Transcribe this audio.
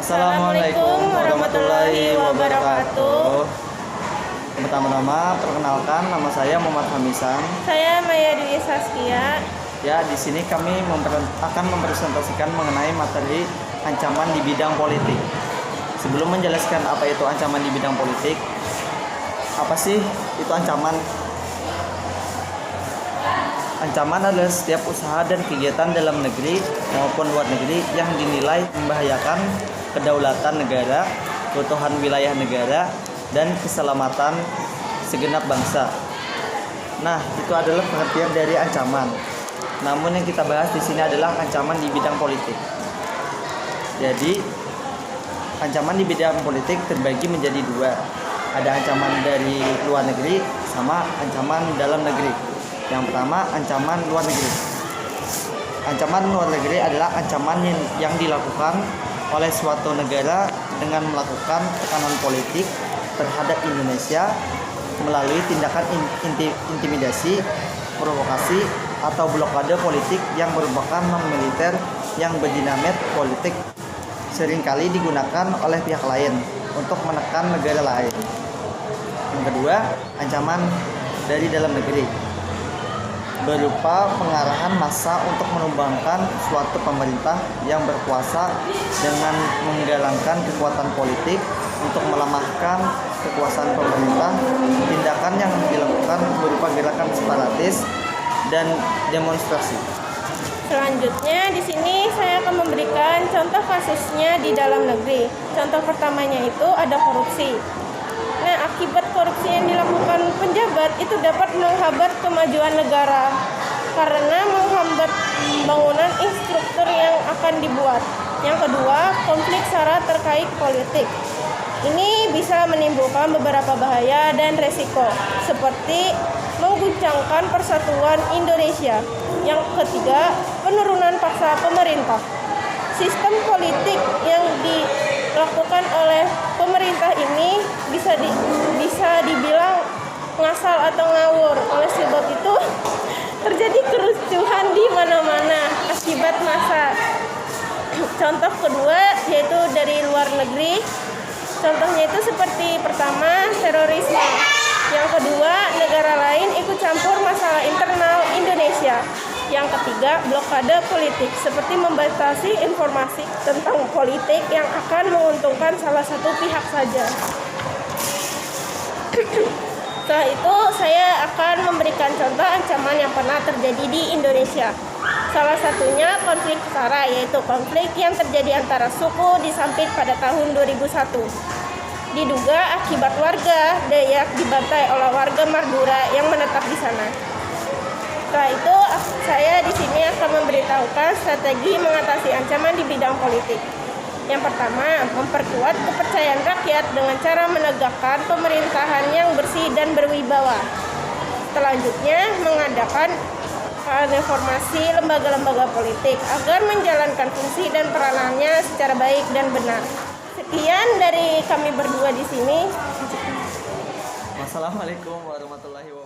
Assalamualaikum warahmatullahi wabarakatuh. Pertama-tama perkenalkan, nama saya Muhammad Hamisan. Saya Maya Dwi Saskia. Ya, di sini kami akan mempresentasikan mengenai materi ancaman di bidang politik. Sebelum menjelaskan apa itu ancaman di bidang politik, apa sih itu ancaman? Ancaman adalah setiap usaha dan kegiatan dalam negeri maupun luar negeri yang dinilai membahayakan kedaulatan negara, keutuhan wilayah negara, dan keselamatan segenap bangsa. Nah, itu adalah pengertian dari ancaman. Namun yang kita bahas di sini adalah ancaman di bidang politik. Jadi, ancaman di bidang politik terbagi menjadi dua. Ada ancaman dari luar negeri sama ancaman dalam negeri. Yang pertama, ancaman luar negeri. Ancaman luar negeri adalah ancaman yang dilakukan oleh suatu negara dengan melakukan tekanan politik terhadap Indonesia melalui tindakan intimidasi, provokasi, atau blokade politik yang merupakan non-militer yang berdinamit politik seringkali digunakan oleh pihak lain untuk menekan negara lain. Yang kedua, ancaman dari dalam negeri berupa pengarahan massa untuk menumbangkan suatu pemerintah yang berkuasa dengan menggalangkan kekuatan politik untuk melemahkan kekuasaan pemerintah. Tindakan yang dilakukan berupa gerakan separatis dan demonstrasi. Selanjutnya di sini saya akan memberikan contoh kasusnya di dalam negeri. Contoh pertamanya itu ada korupsi. Nah, akibat korupsi yang dilakukan penjabat itu dapat menghambat kemajuan negara karena menghambat bangunan infrastruktur yang akan dibuat. Yang kedua, konflik SARA terkait politik. Ini bisa menimbulkan beberapa bahaya dan resiko, seperti mengguncangkan persatuan Indonesia. Yang ketiga, penurunan paksa pemerintah. Sistem politik yang dilakukan oleh pemerintah ini bisa dibilang ngasal atau ngawur. Oleh sebab itu terjadi kerusuhan di mana-mana akibat massa. Contoh kedua yaitu dari luar negeri. Contohnya itu seperti pertama, terorisme. Yang kedua, negara lain ikut campur masalah internal Indonesia. Yang ketiga, blokade politik, seperti membatasi informasi tentang politik yang akan menguntungkan salah satu pihak saja. Setelah itu, saya akan memberikan contoh ancaman yang pernah terjadi di Indonesia. Salah satunya konflik SARA, yaitu konflik yang terjadi antara suku di Sampit pada tahun 2001. Diduga akibat warga Dayak dibantai oleh warga Madura yang menetap di sana. Setelah itu, saya di sini akan memberitahukan strategi mengatasi ancaman di bidang politik. Yang pertama, memperkuat kepercayaan rakyat dengan cara menegakkan pemerintahan yang bersih dan berwibawa. Selanjutnya, mengadakan reformasi lembaga-lembaga politik agar menjalankan fungsi dan peranannya secara baik dan benar. Sekian dari kami berdua di sini. Wassalamualaikum warahmatullahi wabarakatuh.